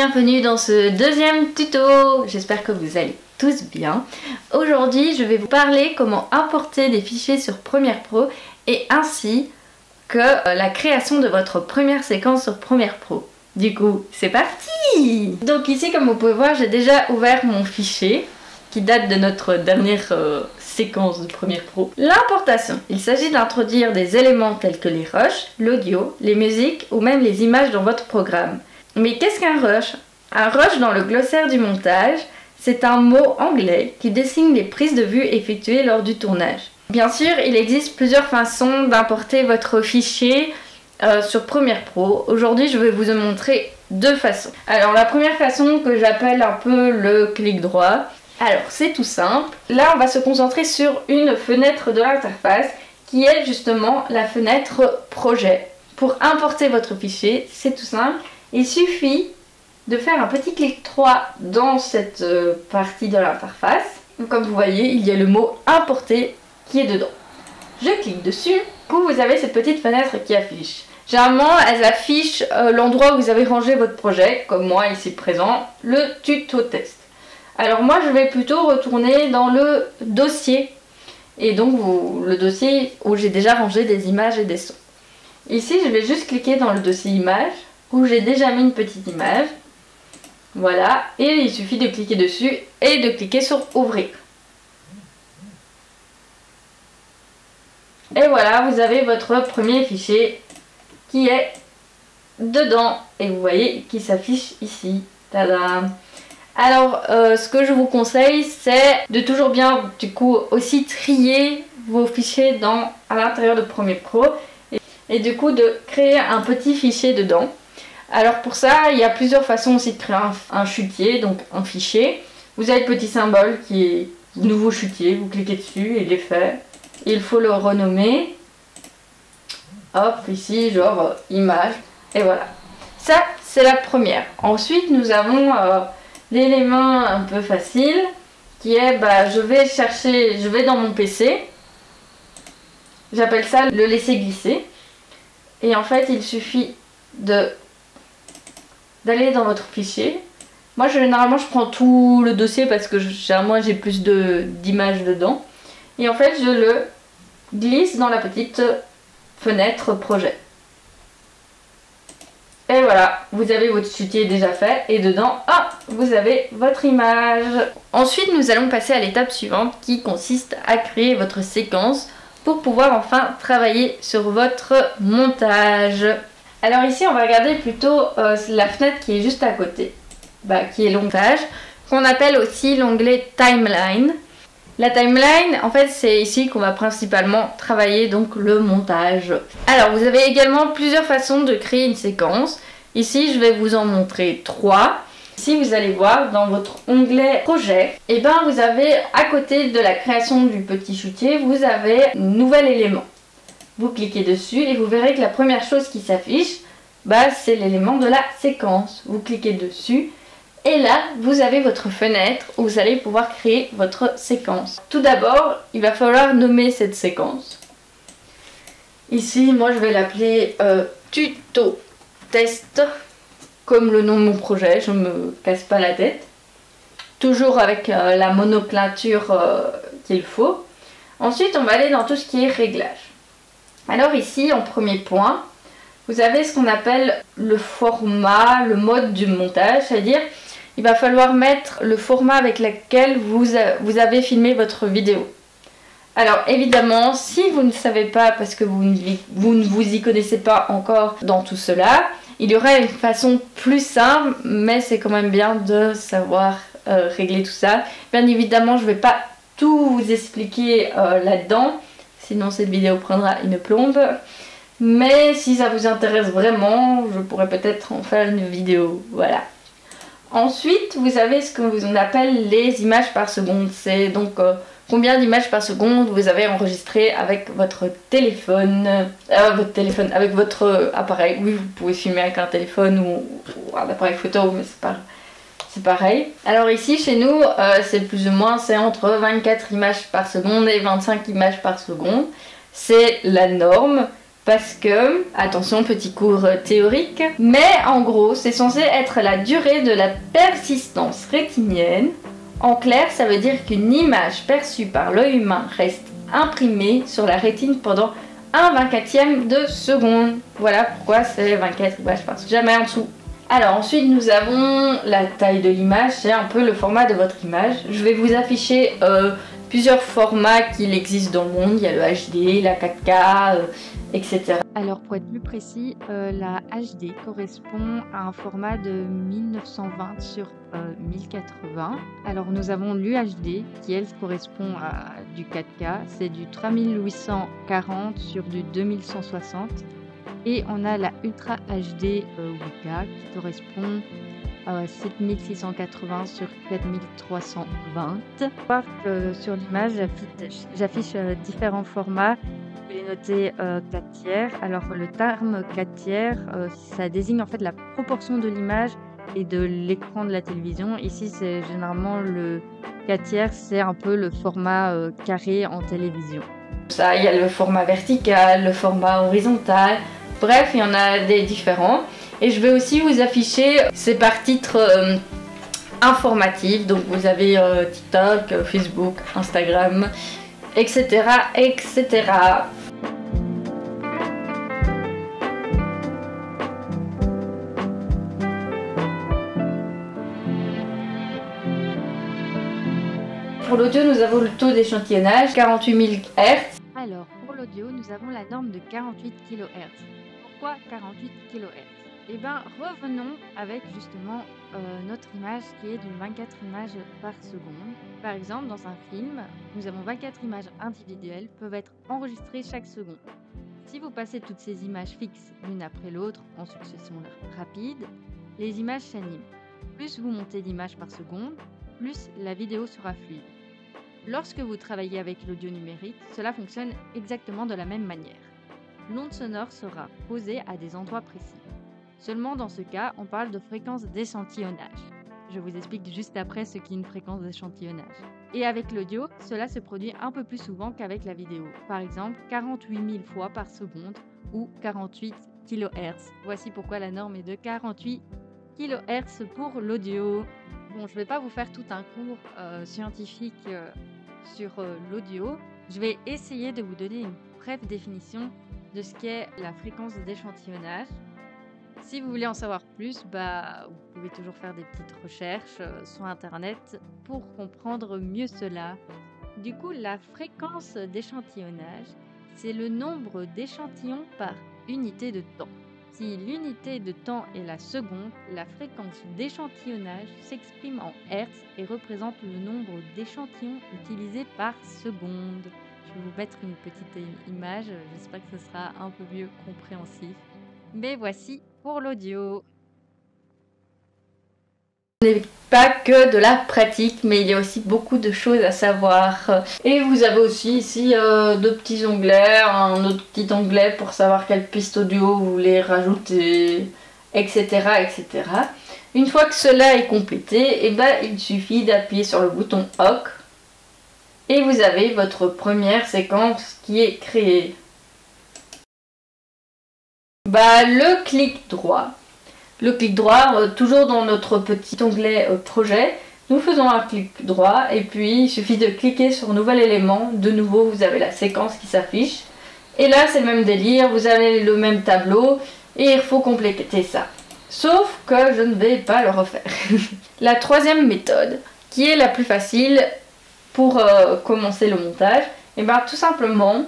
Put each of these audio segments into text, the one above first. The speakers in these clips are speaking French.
bienvenue dans ce deuxième tuto. J'espère que vous allez tous bien. Aujourd'hui, je vais vous parler comment importer des fichiers sur Premiere Pro et ainsi que la création de votre première séquence sur Premiere Pro. Du coup, c'est parti! Donc ici, comme vous pouvez voir, j'ai déjà ouvert mon fichier qui date de notre dernière séquence de Premiere Pro. L'importation. Il s'agit d'introduire des éléments tels que les rushs, l'audio, les musiques ou même les images dans votre programme. Mais qu'est-ce qu'un rush? Un rush dans le glossaire du montage, c'est un mot anglais qui désigne les prises de vue effectuées lors du tournage. Bien sûr, il existe plusieurs façons d'importer votre fichier sur Premiere Pro. Aujourd'hui, je vais vous en montrer deux façons. Alors, la première façon que j'appelle un peu le clic droit. Alors, c'est tout simple. Là, on va se concentrer sur une fenêtre de l'interface qui est justement la fenêtre projet. Pour importer votre fichier, c'est tout simple. Il suffit de faire un petit clic droit dans cette partie de l'interface. Comme vous voyez, il y a le mot importer qui est dedans. Je clique dessus. Du coup, vous avez cette petite fenêtre qui affiche. Généralement, elles affichent l'endroit où vous avez rangé votre projet, comme moi ici présent, le tuto test. Alors moi, je vais plutôt retourner dans le dossier. Et donc, le dossier où j'ai déjà rangé des images et des sons. Ici, je vais juste cliquer dans le dossier images, où j'ai déjà mis une petite image. Voilà, et il suffit de cliquer dessus et de cliquer sur ouvrir. Et voilà, vous avez votre premier fichier qui est dedans. Et vous voyez qu'il s'affiche ici. Tadam! Alors, ce que je vous conseille, c'est de toujours bien, du coup, aussi trier vos fichiers à l'intérieur de Premiere Pro. Et du coup, de créer un petit fichier dedans. Alors pour ça, il y a plusieurs façons aussi de créer un chutier, donc un fichier. Vous avez le petit symbole qui est nouveau chutier, vous cliquez dessus et il est fait. Il faut le renommer. Hop, ici, genre image. Et voilà. Ça, c'est la première. Ensuite, nous avons l'élément un peu facile qui est, je vais dans mon PC. J'appelle ça le laisser glisser. Et en fait, il suffit d'aller dans votre fichier. Moi, généralement, je prends tout le dossier parce que généralement, j'ai plus d'images dedans. Et en fait, je le glisse dans la petite fenêtre projet. Et voilà, vous avez votre chutier déjà fait et dedans, vous avez votre image. Ensuite, nous allons passer à l'étape suivante qui consiste à créer votre séquence pour pouvoir enfin travailler sur votre montage. Alors ici, on va regarder plutôt la fenêtre qui est juste à côté, qui est le montage, qu'on appelle aussi l'onglet Timeline. La timeline, en fait, c'est ici qu'on va principalement travailler donc le montage. Alors, vous avez également plusieurs façons de créer une séquence. Ici, je vais vous en montrer 3. Ici, vous allez voir dans votre onglet projet, vous avez à côté de la création du petit chutier, vous avez un nouvel élément. Vous cliquez dessus et vous verrez que la première chose qui s'affiche, c'est l'élément de la séquence. Vous cliquez dessus. Et là, vous avez votre fenêtre où vous allez pouvoir créer votre séquence. Tout d'abord, il va falloir nommer cette séquence. Ici, moi, je vais l'appeler tuto test, comme le nom de mon projet, je ne me casse pas la tête. Toujours avec la monoplature qu'il faut. Ensuite, on va aller dans tout ce qui est réglage. Alors ici, en premier point, vous avez ce qu'on appelle le format, le mode du montage, c'est-à-dire il va falloir mettre le format avec lequel vous avez filmé votre vidéo. Alors évidemment, si vous ne savez pas parce que vous ne vous y connaissez pas encore dans tout cela, il y aurait une façon plus simple, mais c'est quand même bien de savoir régler tout ça. Bien évidemment, je ne vais pas tout vous expliquer là-dedans, sinon cette vidéo prendra une plombe. Mais si ça vous intéresse vraiment, je pourrais peut-être en faire une vidéo, voilà. Ensuite, vous avez ce qu'on appelle les images par seconde. C'est donc combien d'images par seconde vous avez enregistré avec votre téléphone, avec votre appareil. Oui, vous pouvez filmer avec un téléphone ou un appareil photo, mais c'est pareil. Alors ici, chez nous, c'est plus ou moins, c'est entre 24 images par seconde et 25 images par seconde. C'est la norme. parce que, attention petit cours théorique, mais en gros c'est censé être la durée de la persistance rétinienne. En clair, ça veut dire qu'une image perçue par l'œil humain reste imprimée sur la rétine pendant 1/24e de seconde. Voilà pourquoi c'est 24 images par seconde, jamais en dessous. Alors ensuite nous avons la taille de l'image, c'est un peu le format de votre image. Je vais vous afficher plusieurs formats qu'il existe dans le monde. Il y a le HD, la 4K, etc. Alors pour être plus précis, la HD correspond à un format de 1920 sur 1080. Alors nous avons l'UHD qui elle correspond à du 4K, c'est du 3840 sur du 2160. Et on a la Ultra HD 8K qui correspond à 7680 sur 4320. Voir que sur l'image, j'affiche différents formats. Vous pouvez noter 4 tiers. Alors le terme 4 tiers, ça désigne en fait la proportion de l'image et de l'écran de la télévision. Ici, c'est généralement le 4 tiers, c'est un peu le format carré en télévision. Ça, il y a le format vertical, le format horizontal. Bref, il y en a des différents. Et je vais aussi vous afficher, c'est par titre informatif. Donc vous avez TikTok, Facebook, Instagram, etc. etc. Pour l'audio, nous avons le taux d'échantillonnage 48 000 Hz. Alors, pour l'audio, nous avons la norme de 48 kHz. Pourquoi 48 kHz? Eh bien, revenons avec justement notre image qui est d'une 24 images par seconde. Par exemple, dans un film, nous avons 24 images individuelles peuvent être enregistrées chaque seconde. Si vous passez toutes ces images fixes l'une après l'autre en succession rapide, les images s'animent. Plus vous montez d'images par seconde, plus la vidéo sera fluide. Lorsque vous travaillez avec l'audio numérique, cela fonctionne exactement de la même manière. L'onde sonore sera posée à des endroits précis. Seulement dans ce cas, on parle de fréquence d'échantillonnage. Je vous explique juste après ce qu'est une fréquence d'échantillonnage. Et avec l'audio, cela se produit un peu plus souvent qu'avec la vidéo. Par exemple, 48 000 fois par seconde ou 48 kHz. Voici pourquoi la norme est de 48 kHz pour l'audio. Bon, je ne vais pas vous faire tout un cours scientifique sur l'audio. Je vais essayer de vous donner une brève définition de ce qu'est la fréquence d'échantillonnage. Si vous voulez en savoir plus, vous pouvez toujours faire des petites recherches sur Internet pour comprendre mieux cela. Du coup, la fréquence d'échantillonnage, c'est le nombre d'échantillons par unité de temps. Si l'unité de temps est la seconde, la fréquence d'échantillonnage s'exprime en Hertz et représente le nombre d'échantillons utilisés par seconde. Je vais vous mettre une petite image, j'espère que ce sera un peu mieux compréhensif. Mais voici pour l'audio. Ce n'est pas que de la pratique, mais il y a aussi beaucoup de choses à savoir. Et vous avez aussi ici deux petits onglets, un autre petit onglet pour savoir quelle piste audio vous voulez rajouter, etc. etc. Une fois que cela est complété, il suffit d'appuyer sur le bouton OK et vous avez votre première séquence qui est créée. Le clic droit. Le clic droit, toujours dans notre petit onglet projet, nous faisons un clic droit et puis il suffit de cliquer sur nouvel élément. De nouveau, vous avez la séquence qui s'affiche. Et là, c'est le même délire, vous avez le même tableau et il faut compléter ça. Sauf que je ne vais pas le refaire. La troisième méthode, qui est la plus facile pour commencer le montage, tout simplement,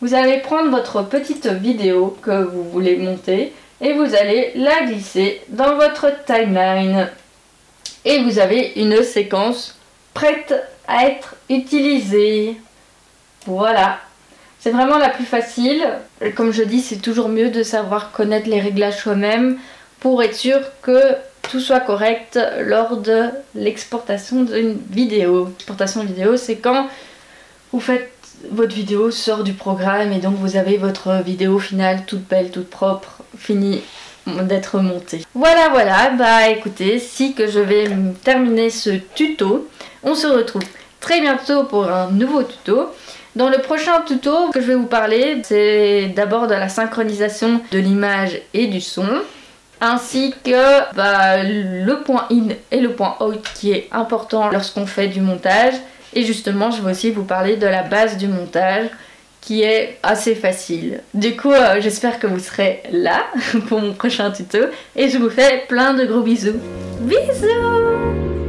vous allez prendre votre petite vidéo que vous voulez monter et vous allez la glisser dans votre timeline. Et vous avez une séquence prête à être utilisée. Voilà. C'est vraiment la plus facile. Comme je dis, c'est toujours mieux de savoir connaître les réglages soi-même pour être sûr que tout soit correct lors de l'exportation d'une vidéo. L'exportation vidéo, c'est quand vous faites votre vidéo sort du programme et donc vous avez votre vidéo finale toute belle, toute propre, finie d'être montée. Voilà, écoutez, si que je vais terminer ce tuto. On se retrouve très bientôt pour un nouveau tuto. Dans le prochain tuto que je vais vous parler, c'est d'abord de la synchronisation de l'image et du son, ainsi que le point in et le point out qui est important lorsqu'on fait du montage. Et justement, je vais aussi vous parler de la base du montage qui est assez facile. Du coup, j'espère que vous serez là pour mon prochain tuto et je vous fais plein de gros bisous. Bisous!